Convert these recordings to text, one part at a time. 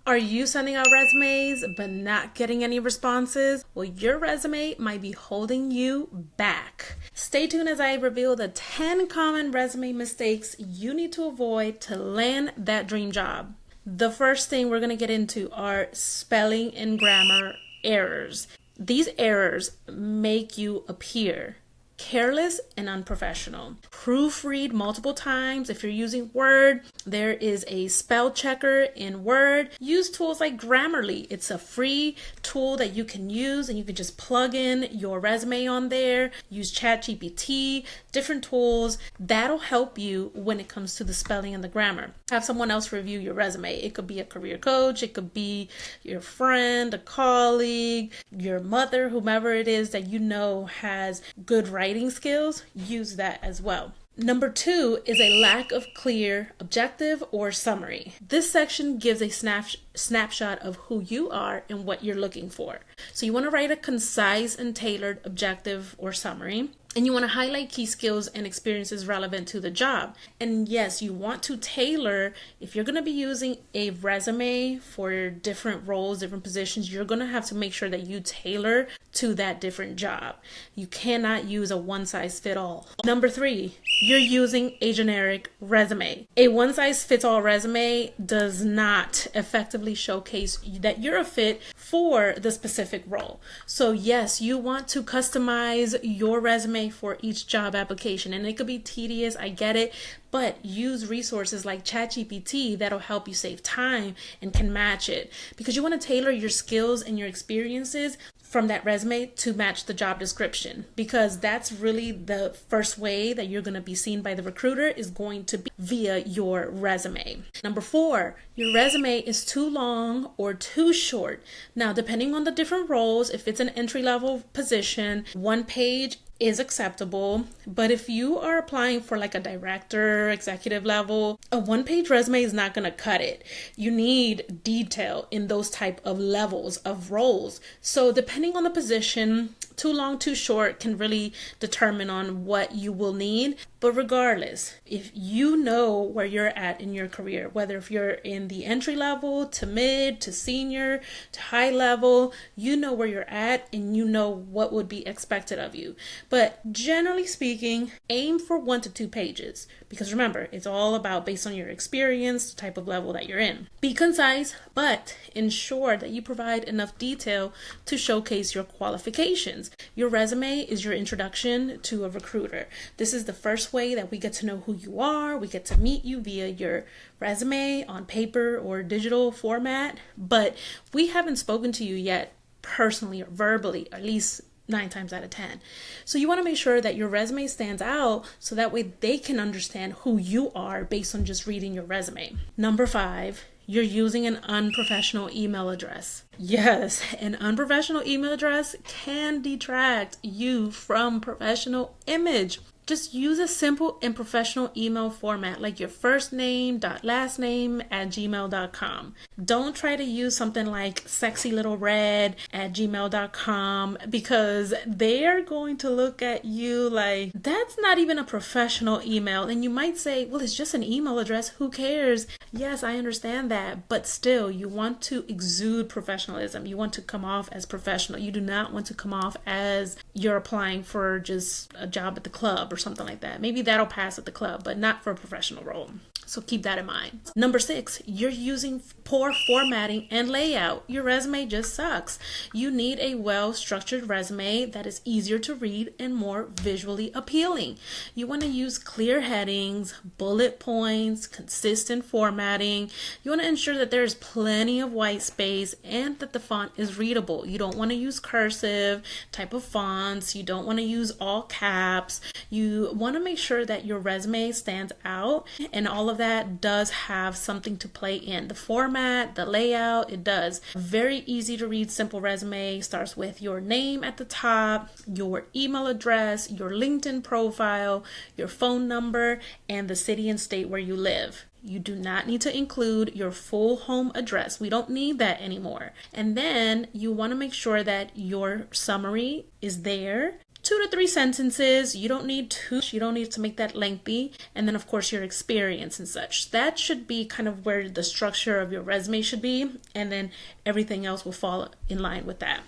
Are you sending out resumes but not getting any responses? Well, your resume might be holding you back. Stay tuned as I reveal the 10 common resume mistakes you need to avoid to land that dream job. The first thing we're going to get into are spelling and grammar errors. These errors make you appear careless and unprofessional. Proofread multiple times. If you're using Word, there is a spell checker in Word. Use tools like Grammarly. It's a free tool that you can use and you can just plug in your resume on there. Use ChatGPT, different tools. That'll help you when it comes to the spelling and the grammar. Have someone else review your resume. It could be a career coach. It could be your friend, a colleague, your mother, whomever it is that you know has good writing skills. Use that as well. Number 2 is a lack of clear objective or summary. This section gives a snapshot of who you are and what you're looking for. So you want to write a concise and tailored objective or summary. And you want to highlight key skills and experiences relevant to the job. And yes, you want to tailor, if you're going to be using a resume for different roles, different positions, you're going to have to make sure that you tailor to that different job. You cannot use a one-size-fits-all. Number 3, you're using a generic resume. A one-size-fits-all resume does not effectively showcase that you're a fit for the specific role. So yes, you want to customize your resume for each job application, and it could be tedious, I get it, but use resources like ChatGPT that'll help you save time and can match it, because you want to tailor your skills and your experiences from that resume to match the job description, because that's really the first way that you're going to be seen by the recruiter is going to be via your resume. Number 4, your resume is too long or too short. Now, depending on the different roles, if it's an entry-level position, 1 page is acceptable, but if you are applying for like a director, executive level, a 1-page resume is not going to cut it. You need detail in those type of levels of roles. So depending on the position, too long, too short can really determine on what you will need. But regardless, if you know where you're at in your career, whether if you're in the entry level to mid to senior to high level, you know where you're at and you know what would be expected of you. But generally speaking, aim for 1 to 2 pages, because remember, it's all about based on your experience, the type of level that you're in. Be concise, but ensure that you provide enough detail to showcase your qualifications. Your resume is your introduction to a recruiter. This is the first way that we get to know who you are. We get to meet you via your resume on paper or digital format, but we haven't spoken to you yet personally or verbally, at least 9 times out of 10. So you want to make sure that your resume stands out so that way they can understand who you are based on just reading your resume. Number 5, you're using an unprofessional email address. Yes, an unprofessional email address can detract you from professional image. Just use a simple and professional email format like your first name dot last name at gmail.com. Don't try to use something like sexylittleret at gmail.com, because they are going to look at you like that's not even a professional email. And you might say, well, it's just an email address. Who cares? Yes, I understand that. But still, you want to exude professionalism. You want to come off as professional. You do not want to come off as you're applying for just a job at the club or something like that. Maybe that'll pass at the club, but not for a professional role. So keep that in mind. Number 6, you're using poor formatting and layout. Your resume just sucks. You need a well-structured resume that is easier to read and more visually appealing. You want to use clear headings, bullet points, consistent formatting. You want to ensure that there's plenty of white space and that the font is readable. You don't want to use cursive type of fonts. You don't want to use all caps. You want to make sure that your resume stands out, and all of that does have something to play in. The format, the layout, it does. Very easy to read, simple resume starts with your name at the top, your email address, your LinkedIn profile, your phone number, and the city and state where you live. You do not need to include your full home address. We don't need that anymore. And then you want to make sure that your summary is there. 2 to 3 sentences. You don't need to make that lengthy. And then of course your experience and such. That should be kind of where the structure of your resume should be. And then everything else will fall in line with that.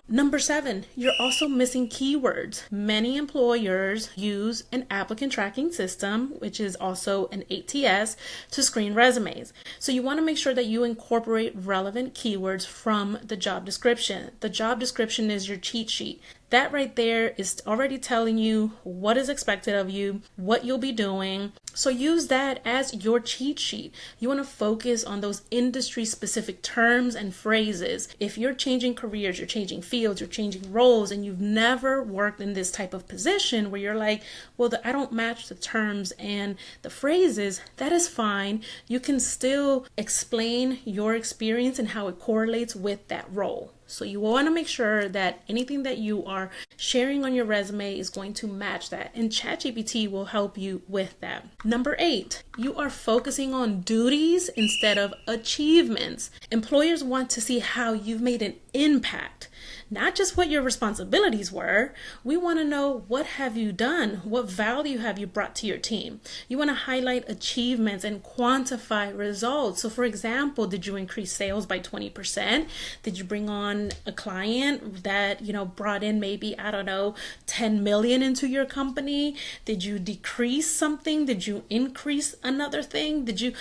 Number 7, you're also missing keywords. Many employers use an applicant tracking system, which is also an ATS, to screen resumes. So you want to make sure that you incorporate relevant keywords from the job description. The job description is your cheat sheet. That right there is already telling you what is expected of you, what you'll be doing. So use that as your cheat sheet. You want to focus on those industry specific terms and phrases. If you're changing careers, you're changing fields, you're changing roles, and you've never worked in this type of position where you're like, well, I don't match the terms and the phrases, that is fine. You can still explain your experience and how it correlates with that role. So you want to make sure that anything that you are sharing on your resume is going to match that. And ChatGPT will help you with that. Number 8, you are focusing on duties instead of achievements. Employers want to see how you've made an impact. Not just what your responsibilities were. We want to know, what have you done? What value have you brought to your team? You want to highlight achievements and quantify results. So for example, did you increase sales by 20%? Did you bring on a client that, brought in maybe, 10 million into your company? Did you decrease something? Did you increase another thing? Did you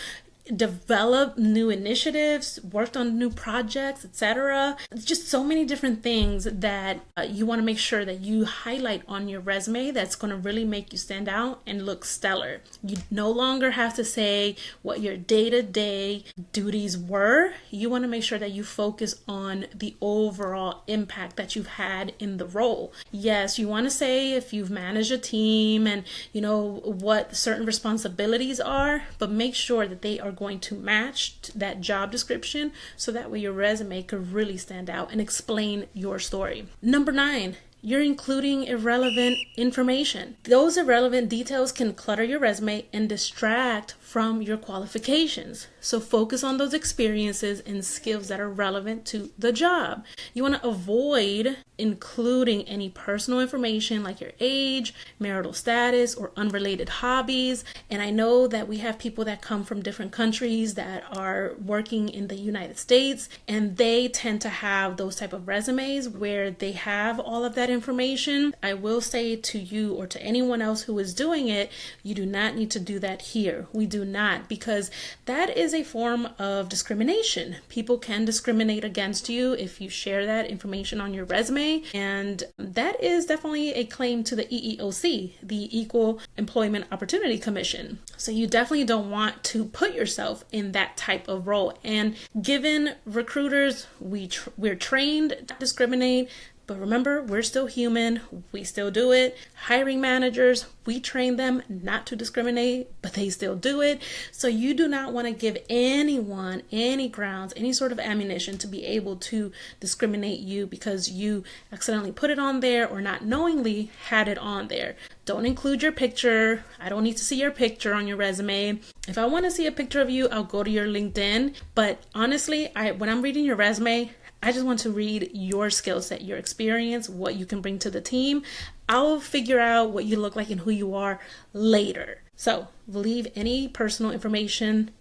develop new initiatives, worked on new projects, etc. Just so many different things that you want to make sure that you highlight on your resume that's going to really make you stand out and look stellar. You no longer have to say what your day-to-day duties were. You want to make sure that you focus on the overall impact that you've had in the role. Yes, you want to say if you've managed a team and what certain responsibilities are, but make sure that they are going to match that job description so that way your resume could really stand out and explain your story. Number 9, you're including irrelevant information. Those irrelevant details can clutter your resume and distract from your qualifications. So focus on those experiences and skills that are relevant to the job. You want to avoid including any personal information like your age, marital status, or unrelated hobbies. And I know that we have people that come from different countries that are working in the United States, and they tend to have those type of resumes where they have all of that information. I will say to you or to anyone else who is doing it, you do not need to do that here. We do not, because that is a form of discrimination. People can discriminate against you if you share that information on your resume. And that is definitely a claim to the EEOC, the Equal Employment Opportunity Commission. So you definitely don't want to put yourself in that type of role. And given recruiters, we're trained to discriminate. But remember, we're still human. We still do it. Hiring managers, we train them not to discriminate, but they still do it. So you do not want to give anyone any grounds, any sort of ammunition to be able to discriminate you because you accidentally put it on there or not knowingly had it on there. Don't include your picture. I don't need to see your picture on your resume. If I want to see a picture of you, I'll go to your LinkedIn. But honestly, when I'm reading your resume, I just want to read your skill set, your experience, what you can bring to the team. I'll figure out what you look like and who you are later. So leave any personal information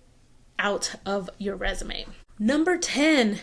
out of your resume. Number 10,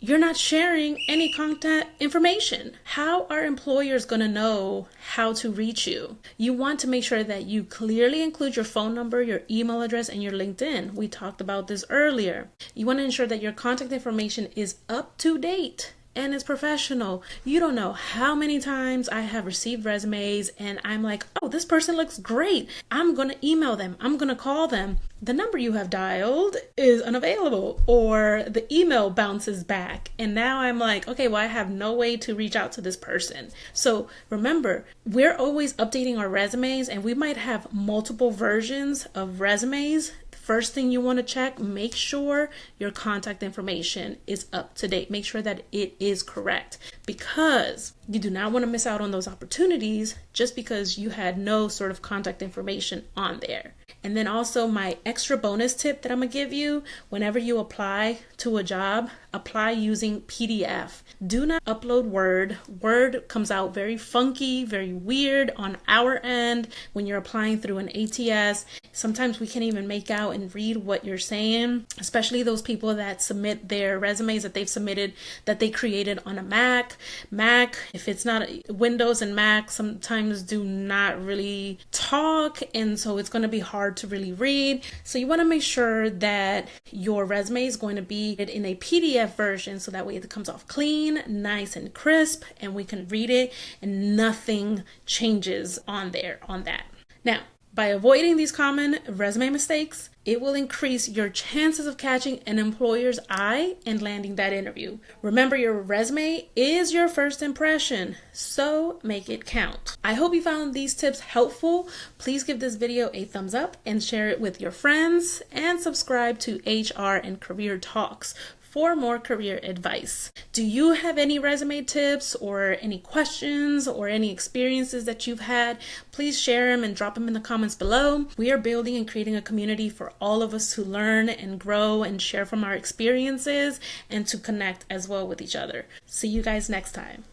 you're not sharing any contact information. How are employers going to know how to reach you? You want to make sure that you clearly include your phone number, your email address, and your LinkedIn. We talked about this earlier. You want to ensure that your contact information is up to date and it's professional. You don't know how many times I have received resumes and I'm like, oh, this person looks great. I'm going to email them. I'm going to call them. The number you have dialed is unavailable, or the email bounces back. And now I'm like, okay, well, I have no way to reach out to this person. So remember, we're always updating our resumes and we might have multiple versions of resumes. First thing you want to check, make sure your contact information is up to date. Make sure that it is correct, because you do not want to miss out on those opportunities just because you had no sort of contact information on there. And then also my extra bonus tip that I'm gonna give you: whenever you apply to a job, apply using PDF. Do not upload Word. Word comes out very funky, very weird on our end when you're applying through an ATS. Sometimes we can't even make out and read what you're saying, especially those people that submit their resumes that they've submitted that they created on a Mac. If it's not Windows and Mac, sometimes do not really talk, and so it's going to be hard to really read. So you want to make sure that your resume is going to be in a PDF version, so that way it comes off clean, nice and crisp, and we can read it and nothing changes on that. Now, by avoiding these common resume mistakes, it will increase your chances of catching an employer's eye and landing that interview. Remember, your resume is your first impression, so make it count. I hope you found these tips helpful. Please give this video a thumbs up and share it with your friends, and subscribe to HR and Career Talks for more career advice. Do you have any resume tips or any questions or any experiences that you've had? Please share them and drop them in the comments below. We are building and creating a community for all of us to learn and grow and share from our experiences and to connect as well with each other. See you guys next time.